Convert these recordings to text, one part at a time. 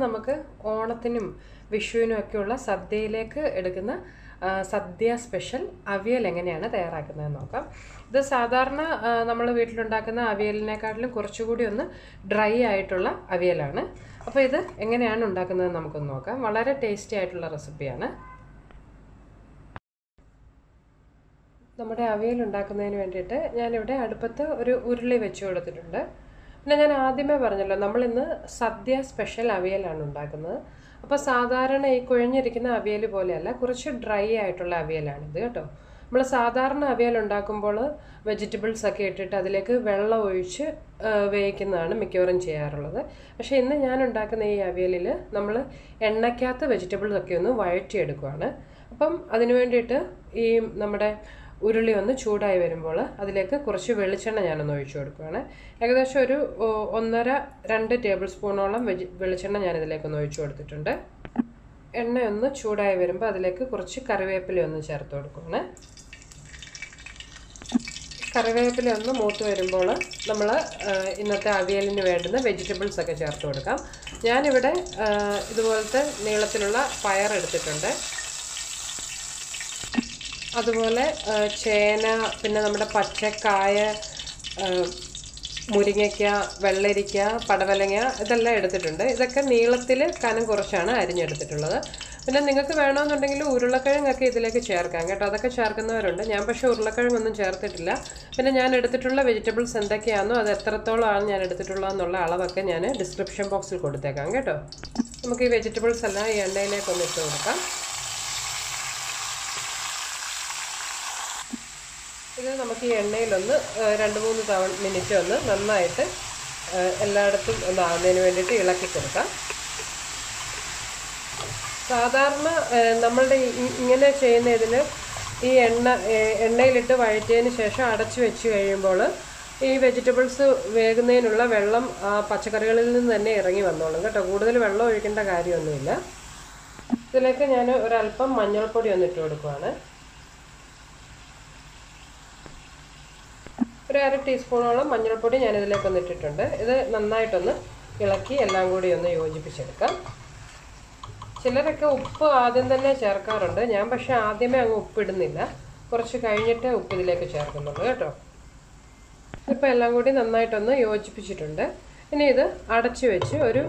നമുക്ക് ഓണത്തിനും വിഷുവിനും ഒക്കെയുള്ള സദ്യയിലേക്ക് എടുക്കുന്ന സദ്യ സ്പെഷ്യൽ അവിയൽ എങ്ങനെയാണ് തയ്യാറാക്കുന്നതെന്ന് നോക്കാം. ഇത് സാധാരണ നമ്മൾ വീട്ടിലുണ്ടാക്കുന്ന അവിയലിനെക്കാട്ടിലും കുറച്ചുകൂടി ഒന്ന് ഡ്രൈ ആയിട്ടുള്ള അവിയലാണ്. അപ്പോൾ ഇത് എങ്ങനെയാണ് ഉണ്ടാക്കുന്നതെന്ന് നമുക്കൊന്ന് നോക്കാം. വളരെ ടേസ്റ്റി ആയിട്ടുള്ള റെസിപ്പിയാണ്. നമ്മുടെ അവിയൽ ഉണ്ടാക്കുന്നതിന് വേണ്ടിയിട്ട് ഞാനിവിടെ അടുപ്പത്ത് ഒരു ഉരുളി വെച്ച് കൊടുത്തിട്ടുണ്ട്. പിന്നെ ഞാൻ ആദ്യമേ പറഞ്ഞല്ലോ, നമ്മളിന്ന് സദ്യ സ്പെഷ്യൽ അവിയലാണ് ഉണ്ടാക്കുന്നത്. അപ്പോൾ സാധാരണ ഈ കുഴഞ്ഞിരിക്കുന്ന അവിയൽ പോലെയല്ല, കുറച്ച് ഡ്രൈ ആയിട്ടുള്ള അവിയലാണിത് കേട്ടോ. നമ്മൾ സാധാരണ അവിയൽ ഉണ്ടാക്കുമ്പോൾ വെജിറ്റബിൾസ് ഒക്കെ ഇട്ടിട്ട് അതിലേക്ക് വെള്ളം ഒഴിച്ച് വേവിക്കുന്നതാണ് മിക്കവാറും ചെയ്യാറുള്ളത്. പക്ഷേ ഇന്ന് ഞാൻ ഉണ്ടാക്കുന്ന ഈ അവിയലിൽ നമ്മൾ എണ്ണയ്ക്കകത്ത് വെജിറ്റബിൾസ് ഒക്കെ ഒന്ന് വഴറ്റിയെടുക്കുകയാണ്. അപ്പം അതിന് വേണ്ടിയിട്ട് ഈ നമ്മുടെ ഉരുളി ഒന്ന് ചൂടായി വരുമ്പോൾ അതിലേക്ക് കുറച്ച് വെളിച്ചെണ്ണ ഞാനൊന്ന് ഒഴിച്ചു കൊടുക്കുകയാണ്. ഏകദേശം ഒരു 1.5-2 ടേബിൾ സ്പൂണോളം വെളിച്ചെണ്ണ ഞാനിതിലേക്കൊന്ന് ഒഴിച്ചു കൊടുത്തിട്ടുണ്ട്. എണ്ണയൊന്ന് ചൂടായി വരുമ്പോൾ അതിലേക്ക് കുറച്ച് കറിവേപ്പില ഒന്ന് ചേർത്ത് കൊടുക്കുകയാണ്. കറിവേപ്പില ഒന്ന് മൂത്ത് വരുമ്പോൾ നമ്മൾ ഇന്നത്തെ അവിയലിന് വേണ്ടുന്ന വെജിറ്റബിൾസ് ഒക്കെ ചേർത്ത് കൊടുക്കാം. ഞാനിവിടെ ഇതുപോലത്തെ നീളത്തിലുള്ള പയർ എടുത്തിട്ടുണ്ട്. അതുപോലെ ചേന, പിന്നെ നമ്മുടെ പച്ചക്കായ, മുരിങ്ങയ്ക്ക, വെള്ളരിക്ക, പടവലങ്ങ ഇതെല്ലാം എടുത്തിട്ടുണ്ട്. ഇതൊക്കെ നീളത്തിൽ കനം കുറച്ചാണ് അരിഞ്ഞെടുത്തിട്ടുള്ളത്. പിന്നെ നിങ്ങൾക്ക് വേണമെന്നുണ്ടെങ്കിൽ ഉരുളക്കിഴങ്ങൊക്കെ ഇതിലേക്ക് ചേർക്കാം കേട്ടോ, അതൊക്കെ ചേർക്കുന്നവരുണ്ട്. ഞാൻ പക്ഷേ ഉരുളക്കിഴങ്ങൊന്നും ചേർത്തിട്ടില്ല. പിന്നെ ഞാൻ എടുത്തിട്ടുള്ള വെജിറ്റബിൾസ് എന്തൊക്കെയാണോ അത് എത്രത്തോളമാണ് ഞാൻ എടുത്തിട്ടുള്ളതെന്നുള്ള അളവൊക്കെ ഞാൻ ഡിസ്ക്രിപ്ഷൻ ബോക്സിൽ കൊടുത്തേക്കാം കേട്ടോ. നമുക്ക് ഈ വെജിറ്റബിൾസ് എല്ലാം ഈ എണ്ണയിലേക്കൊന്ന് ഇട്ട് കൊടുക്കാം. ഇത് നമുക്ക് ഈ എണ്ണയിലൊന്ന് 2-3 മിനിറ്റ് ഒന്ന് നന്നായിട്ട് എല്ലായിടത്തും ഒന്നാകുന്നതിന് വേണ്ടിയിട്ട് ഇളക്കി കൊടുക്കാം. സാധാരണ നമ്മളുടെ ഇങ്ങനെ ചെയ്യുന്നതിൽ ഈ എണ്ണയിലിട്ട് വഴറ്റിയതിന് ശേഷം അടച്ചു വെച്ച് കഴിയുമ്പോൾ ഈ വെജിറ്റബിൾസ് വേകുന്നതിനുള്ള വെള്ളം പച്ചക്കറികളിൽ നിന്ന് തന്നെ ഇറങ്ങി വന്നോളും കേട്ടോ. കൂടുതൽ വെള്ളം ഒഴിക്കേണ്ട കാര്യമൊന്നുമില്ല. ഇതിലേക്ക് ഞാൻ ഒരല്പം മഞ്ഞൾപ്പൊടി ഒന്ന് ഇട്ട് കൊടുക്കുകയാണ്. ഒരു 1/2 ടീസ്പൂണോളം മഞ്ഞൾപ്പൊടി ഞാനിതിലേക്കൊന്ന് ഇട്ടിട്ടുണ്ട്. ഇത് നന്നായിട്ടൊന്ന് ഇളക്കി എല്ലാം കൂടി ഒന്ന് യോജിപ്പിച്ചെടുക്കാം. ചിലരൊക്കെ ഉപ്പ് ആദ്യം തന്നെ ചേർക്കാറുണ്ട്. ഞാൻ പക്ഷേ ആദ്യമേ അങ്ങ് ഉപ്പിടുന്നില്ല, കുറച്ച് കഴിഞ്ഞിട്ടേ ഉപ്പ് ഇതിലേക്ക് ചേർക്കുന്നുള്ളൂ കേട്ടോ. ഇപ്പോൾ എല്ലാം കൂടി നന്നായിട്ടൊന്ന് യോജിപ്പിച്ചിട്ടുണ്ട്. ഇനി ഇത് അടച്ചു വെച്ച് ഒരു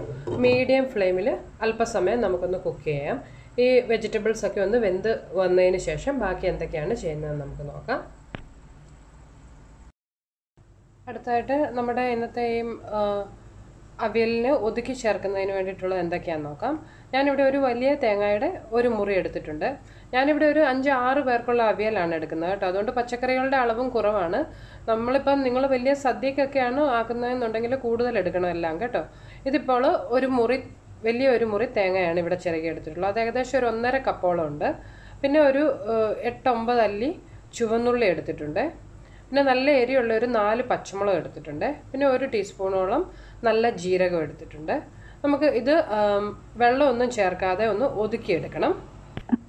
മീഡിയം ഫ്ലെയിമിൽ അല്പസമയം നമുക്കൊന്ന് കുക്ക് ചെയ്യാം. ഈ വെജിറ്റബിൾസൊക്കെ ഒന്ന് വെന്ത് വന്നതിന് ശേഷം ബാക്കി എന്തൊക്കെയാണ് ചെയ്യുന്നതെന്ന് നമുക്ക് നോക്കാം. അടുത്തായിട്ട് നമ്മുടെ ഇന്നത്തെ ഈ അവിയലിന് ഒതുക്കി ചേർക്കുന്നതിന് വേണ്ടിയിട്ടുള്ളത് എന്തൊക്കെയാണെന്ന് നോക്കാം. ഞാനിവിടെ ഒരു വലിയ തേങ്ങയുടെ ഒരു മുറി എടുത്തിട്ടുണ്ട്. ഞാനിവിടെ ഒരു 5-6 പേർക്കുള്ള അവിയലാണ് എടുക്കുന്നത് കേട്ടോ. അതുകൊണ്ട് പച്ചക്കറികളുടെ അളവും കുറവാണ്. നമ്മളിപ്പം നിങ്ങൾ വലിയ സദ്യക്കൊക്കെയാണ് ആക്കുന്നതെന്നുണ്ടെങ്കിൽ കൂടുതൽ എടുക്കണം എല്ലാം കേട്ടോ. ഇതിപ്പോൾ വലിയൊരു മുറി തേങ്ങയാണ് ഇവിടെ ചിരകി എടുത്തിട്ടുള്ളത്. അത് ഏകദേശം ഒരു 1.5 കപ്പോളം ഉണ്ട്. പിന്നെ ഒരു 8-9 അല്ലി ചുവന്നുള്ളി എടുത്തിട്ടുണ്ട്. പിന്നെ നല്ല എരിയുള്ള ഒരു 4 പച്ചമുളക് എടുത്തിട്ടുണ്ട്. പിന്നെ 1 ടീസ്പൂണോളം നല്ല ജീരകം എടുത്തിട്ടുണ്ട്. നമുക്ക് ഇത് വെള്ളമൊന്നും ചേർക്കാതെ ഒന്ന് ഒതുക്കിയെടുക്കണം.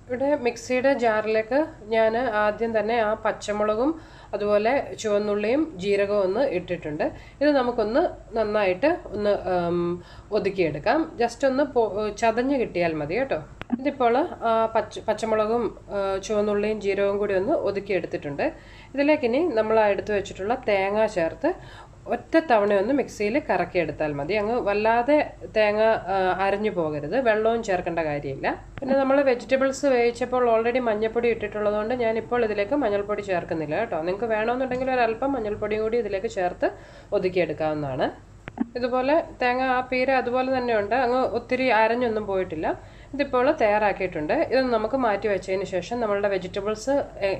ഇവിടെ മിക്സിയുടെ ജാറിലേക്ക് ഞാൻ ആദ്യം തന്നെ ആ പച്ചമുളകും അതുപോലെ ചുവന്നുള്ളിയും ജീരകവും ഒന്ന് ഇട്ടിട്ടുണ്ട്. ഇത് നമുക്കൊന്ന് നന്നായിട്ട് ഒന്ന് ഒതുക്കിയെടുക്കാം. ജസ്റ്റ് ഒന്ന് ചതഞ്ഞ് കിട്ടിയാൽ മതി കേട്ടോ. ഇതിപ്പോൾ പച്ചമുളകും ചുവന്നുള്ളിയും ജീരകവും കൂടി ഒന്ന് ഒതുക്കിയെടുത്തിട്ടുണ്ട്. ഇതിലേക്കിനി നമ്മൾ എടുത്തു വെച്ചിട്ടുള്ള തേങ്ങ ചേർത്ത് ഒറ്റ തവണയൊന്ന് മിക്സിയിൽ കറക്കിയെടുത്താൽ മതി. അങ്ങ് വല്ലാതെ തേങ്ങ അരഞ്ഞു പോകരുത്, വെള്ളവും ചേർക്കേണ്ട കാര്യമില്ല. പിന്നെ നമ്മൾ വെജിറ്റബിൾസ് വേവിച്ചപ്പോൾ ഓൾറെഡി മഞ്ഞൾപ്പൊടി ഇട്ടിട്ടുള്ളതുകൊണ്ട് ഞാനിപ്പോൾ ഇതിലേക്ക് മഞ്ഞൾപ്പൊടി ചേർക്കുന്നില്ല കേട്ടോ. നിങ്ങൾക്ക് വേണമെന്നുണ്ടെങ്കിൽ ഒരല്പം മഞ്ഞൾപ്പൊടിയും കൂടി ഇതിലേക്ക് ചേർത്ത് ഒതുക്കിയെടുക്കാവുന്നതാണ്. ഇതുപോലെ തേങ്ങ ആ പീര അതുപോലെ തന്നെ ഉണ്ട്, അങ്ങ് ഒത്തിരി അരഞ്ഞൊന്നും പോയിട്ടില്ല. ഇതിപ്പോൾ തയ്യാറാക്കിയിട്ടുണ്ട്. ഇതൊന്ന് നമുക്ക് മാറ്റി വെച്ചതിന് ശേഷം നമ്മളുടെ വെജിറ്റബിൾസ്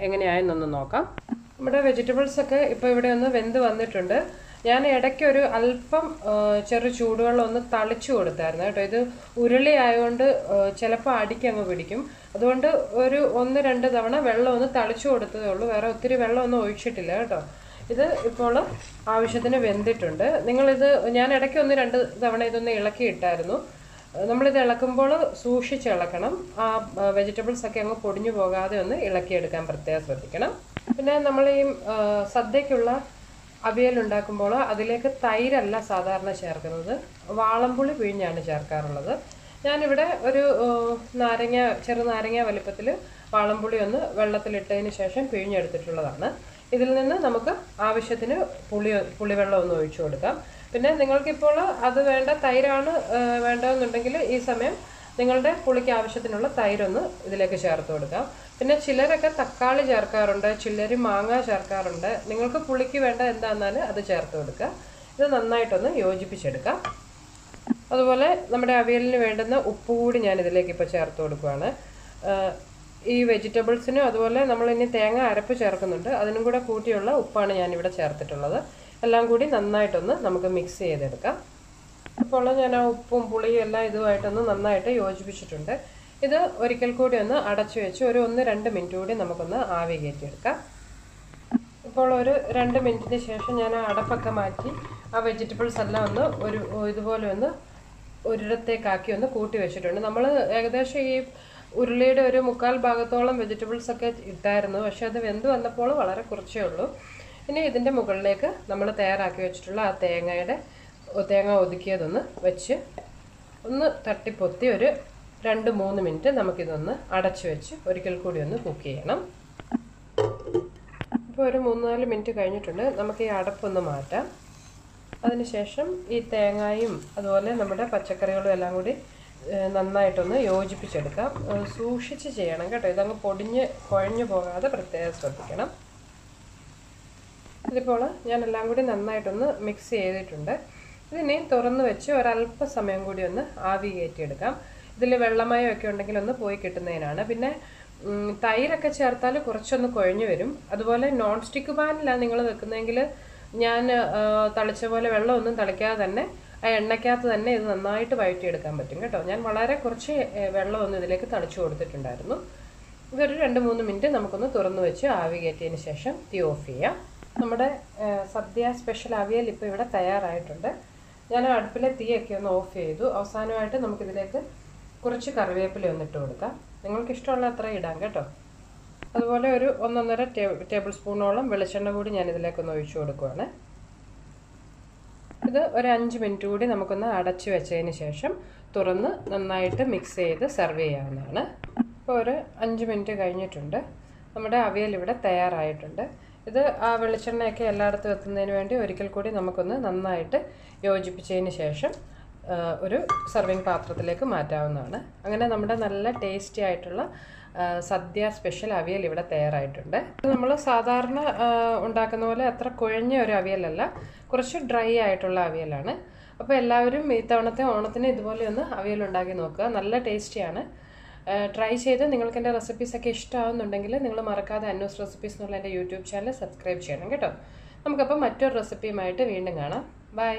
എങ്ങനെയായെന്നൊന്ന് നോക്കാം. നമ്മുടെ വെജിറ്റബിൾസൊക്കെ ഇപ്പോൾ ഇവിടെ ഒന്ന് വെന്ത് വന്നിട്ടുണ്ട്. ഞാൻ ഇടയ്ക്ക് ഒരു അല്പം ചെറു ചൂടുവെള്ളം ഒന്ന് തളിച്ചു കൊടുത്തായിരുന്നു കേട്ടോ. ഇത് ഉരുളി ആയതുകൊണ്ട് ചിലപ്പോൾ അടിക്കങ്ങ് പിടിക്കും. അതുകൊണ്ട് ഒരു 1-2 തവണ വെള്ളം ഒന്ന് തളിച്ചു കൊടുത്തതേ ഉള്ളൂ, വേറെ ഒത്തിരി വെള്ളമൊന്നും ഒഴിച്ചിട്ടില്ല കേട്ടോ. ഇത് ഇപ്പോൾ ആവശ്യത്തിന് വെന്തിട്ടുണ്ട്. ഞാൻ ഇടയ്ക്ക് 1-2 തവണ ഇതൊന്ന് ഇളക്കിയിട്ടായിരുന്നു. നമ്മളിത് ഇളക്കുമ്പോൾ സൂക്ഷിച്ച് ഇളക്കണം. ആ വെജിറ്റബിൾസൊക്കെ അങ്ങ് പൊടിഞ്ഞു പോകാതെ ഒന്ന് ഇളക്കിയെടുക്കാൻ പ്രത്യേകം ശ്രദ്ധിക്കണം. പിന്നെ നമ്മൾ ഈ സദ്യക്കുള്ള അവിയൽ ഉണ്ടാക്കുമ്പോൾ അതിലേക്ക് തൈരല്ല സാധാരണ ചേർക്കുന്നത്, വാളംപുളി പിഴിഞ്ഞാണ് ചേർക്കാറുള്ളത്. ഞാനിവിടെ ഒരു ചെറുനാരങ്ങ വലിപ്പത്തിൽ വാളംപുളി ഒന്ന് വെള്ളത്തിലിട്ടതിന് ശേഷം പിഴിഞ്ഞെടുത്തിട്ടുള്ളതാണ്. ഇതിൽ നിന്ന് നമുക്ക് ആവശ്യത്തിന് പുളിവെള്ളം ഒന്ന് ഒഴിച്ചു കൊടുക്കാം. പിന്നെ നിങ്ങൾക്കിപ്പോൾ അത് വേണ്ട തൈരാണ് വേണ്ടതെന്നുണ്ടെങ്കിൽ ഈ സമയം നിങ്ങളുടെ പുളിക്ക് ആവശ്യത്തിനുള്ള തൈരൊന്ന് ഇതിലേക്ക് ചേർത്ത് കൊടുക്കാം. പിന്നെ ചിലരൊക്കെ തക്കാളി ചേർക്കാറുണ്ട്, ചിലർ മാങ്ങ ചേർക്കാറുണ്ട്. നിങ്ങൾക്ക് പുളിക്ക് വേണ്ട എന്താണെന്നാൽ അത് ചേർത്ത് കൊടുക്കുക. ഇത് നന്നായിട്ടൊന്ന് യോജിപ്പിച്ചെടുക്കാം. അതുപോലെ നമ്മുടെ അവിയലിന് വേണ്ടുന്ന ഉപ്പ് കൂടി ഞാൻ ഇതിലേക്ക് ഇപ്പോൾ ചേർത്ത് കൊടുക്കുകയാണ്. ഈ വെജിറ്റബിൾസിനും അതുപോലെ നമ്മൾ ഇനി തേങ്ങ അരപ്പ് ചേർക്കുന്നുണ്ട്, അതിനും കൂടെ കൂട്ടിയുള്ള ഉപ്പാണ് ഞാനിവിടെ ചേർത്തിട്ടുള്ളത്. എല്ലാം കൂടി നന്നായിട്ടൊന്ന് നമുക്ക് മിക്സ് ചെയ്തെടുക്കാം. അപ്പോൾ ഞാൻ ആ ഉപ്പും പുളിയും എല്ലാം ഇതുമായിട്ടൊന്ന് നന്നായിട്ട് യോജിപ്പിച്ചിട്ടുണ്ട്. ഇത് ഒരിക്കൽ കൂടി ഒന്ന് അടച്ചു വെച്ച് ഒരു 1-2 മിനിറ്റ് കൂടി നമുക്കൊന്ന് ആവി കയറ്റിയെടുക്കാം. ഇപ്പോൾ ഒരു 2 മിനിറ്റിന് ശേഷം ഞാൻ ആ അടപ്പൊക്കെ മാറ്റി ആ വെജിറ്റബിൾസ് എല്ലാം ഒന്ന് ഇതുപോലെ ഒന്ന് ഒരിടത്തേക്കാക്കി ഒന്ന് കൂട്ടി വെച്ചിട്ടുണ്ട്. നമ്മൾ ഏകദേശം ഈ ഉരുളിയുടെ ഒരു 1/4 ഭാഗത്തോളം വെജിറ്റബിൾസ് ഒക്കെ ഇട്ടായിരുന്നു, പക്ഷെ അത് വെന്ത് വന്നപ്പോൾ വളരെ കുറച്ചേ ഉള്ളൂ. ഇനി ഇതിൻ്റെ മുകളിലേക്ക് നമ്മൾ തയ്യാറാക്കി വെച്ചിട്ടുള്ള ആ തേങ്ങ ഒതുക്കിയതൊന്ന് വെച്ച് ഒന്ന് തട്ടിപ്പൊത്തി ഒരു 2-3 മിനിറ്റ് നമുക്കിതൊന്ന് അടച്ചു വെച്ച് ഒരിക്കൽ കൂടി ഒന്ന് കുക്ക് ചെയ്യണം. ഇപ്പോൾ ഒരു 3-4 മിനിറ്റ് കഴിഞ്ഞിട്ടുണ്ട്. നമുക്ക് ഈ അടപ്പൊന്ന് മാറ്റാം. അതിനുശേഷം ഈ തേങ്ങയും അതുപോലെ നമ്മുടെ പച്ചക്കറികളും എല്ലാം കൂടി നന്നായിട്ടൊന്ന് യോജിപ്പിച്ചെടുക്കാം. സൂക്ഷിച്ച് ചെയ്യണം കേട്ടോ, ഇതങ്ങ് കുഴഞ്ഞു പോകാതെ പ്രത്യേകം ശ്രദ്ധിക്കണം. ഇതിപ്പോൾ ഞാൻ എല്ലാം കൂടി നന്നായിട്ടൊന്ന് മിക്സ് ചെയ്തിട്ടുണ്ട്. ഇതിനെ തുറന്ന് വെച്ച് ഒരല്പസമയം കൂടി ഒന്ന് ആവി കയറ്റിയെടുക്കാം. ഇതിൽ വെള്ളമയമൊക്കെ ഉണ്ടെങ്കിൽ ഒന്ന് പോയി കിട്ടുന്നതിനാണ്. പിന്നെ തൈരൊക്കെ ചേർത്താൽ കുറച്ചൊന്ന് കുഴഞ്ഞു വരും. അതുപോലെ നോൺ സ്റ്റിക്ക് പാനിലാണ് നിങ്ങൾ വെക്കുന്നതെങ്കിൽ ഞാൻ തളിച്ച പോലെ വെള്ളമൊന്നും തളിക്കാതെ തന്നെ ആ എണ്ണയ്ക്കകത്ത് തന്നെ ഇത് നന്നായിട്ട് വഴറ്റിയെടുക്കാൻ പറ്റും കേട്ടോ. ഞാൻ വളരെ കുറച്ച് വെള്ളമൊന്നും ഇതിലേക്ക് തളിച്ചു കൊടുത്തിട്ടുണ്ടായിരുന്നു. ഇതൊരു 2-3 മിനിറ്റ് നമുക്കൊന്ന് തുറന്നു വെച്ച് ആവി കയറ്റിയതിന് ശേഷം തീ ഓഫ് ചെയ്യാം. നമ്മുടെ സദ്യ സ്പെഷ്യൽ അവിയൽ ഇപ്പോൾ ഇവിടെ തയ്യാറായിട്ടുണ്ട്. ഞാൻ അടുപ്പിലെ തീയൊക്കെ ഒന്ന് ഓഫ് ചെയ്തു. അവസാനമായിട്ട് നമുക്കിതിലേക്ക് കുറച്ച് കറിവേപ്പില ഒന്നിട്ട് കൊടുക്കാം. നിങ്ങൾക്ക് ഇഷ്ടമുള്ള അത്ര ഇടാം കേട്ടോ. അതുപോലെ ഒരു 1.5 ടേബിൾ സ്പൂണോളം വെളിച്ചെണ്ണ കൂടി ഞാൻ ഇതിലേക്കൊന്ന് ഒഴിച്ചു കൊടുക്കുകയാണ്. ഇത് ഒരു 5 മിനിറ്റ് കൂടി നമുക്കൊന്ന് അടച്ചു വെച്ചതിന് ശേഷം തുറന്ന് നന്നായിട്ട് മിക്സ് ചെയ്ത് സെർവ് ചെയ്യാവുന്നതാണ്. ഇപ്പോൾ ഒരു 5 മിനിറ്റ് കഴിഞ്ഞിട്ടുണ്ട്. നമ്മുടെ അവിയൽ ഇവിടെ തയ്യാറായിട്ടുണ്ട്. ഇത് ആ വെളിച്ചെണ്ണയൊക്കെ എല്ലായിടത്തും എത്തുന്നതിന് വേണ്ടി ഒരിക്കൽ കൂടി നമുക്കൊന്ന് നന്നായിട്ട് യോജിപ്പിച്ചതിന് ശേഷം ഒരു സർവിങ് പാത്രത്തിലേക്ക് മാറ്റാവുന്നതാണ്. അങ്ങനെ നമ്മുടെ നല്ല ടേസ്റ്റി ആയിട്ടുള്ള സദ്യ സ്പെഷ്യൽ അവിയൽ ഇവിടെ തയ്യാറായിട്ടുണ്ട്. ഇത് നമ്മൾ സാധാരണ ഉണ്ടാക്കുന്ന പോലെ അത്ര കുഴഞ്ഞ ഒരു അവിയലല്ല, കുറച്ച് ഡ്രൈ ആയിട്ടുള്ള അവിയലാണ്. അപ്പോൾ എല്ലാവരും ഇത്തവണത്തെ ഓണത്തിന് ഇതുപോലെ ഒന്ന് അവിയൽ ഉണ്ടാക്കി നോക്കുക. നല്ല ടേസ്റ്റിയാണ്. ട്രൈ ചെയ്ത് നിങ്ങൾക്ക് എൻ്റെ റെസിപ്പീസൊക്കെ ഇഷ്ടമാകുന്നുണ്ടെങ്കിൽ നിങ്ങൾ മറക്കാതെ അന്നൂസ് റെസിപ്പീസ് എന്നുള്ള എൻ്റെ യൂട്യൂബ് ചാനൽ സബ്സ്ക്രൈബ് ചെയ്യണം കേട്ടോ. നമുക്കപ്പോൾ മറ്റൊരു റെസിപ്പിയുമായിട്ട് വീണ്ടും കാണാം. ബൈ.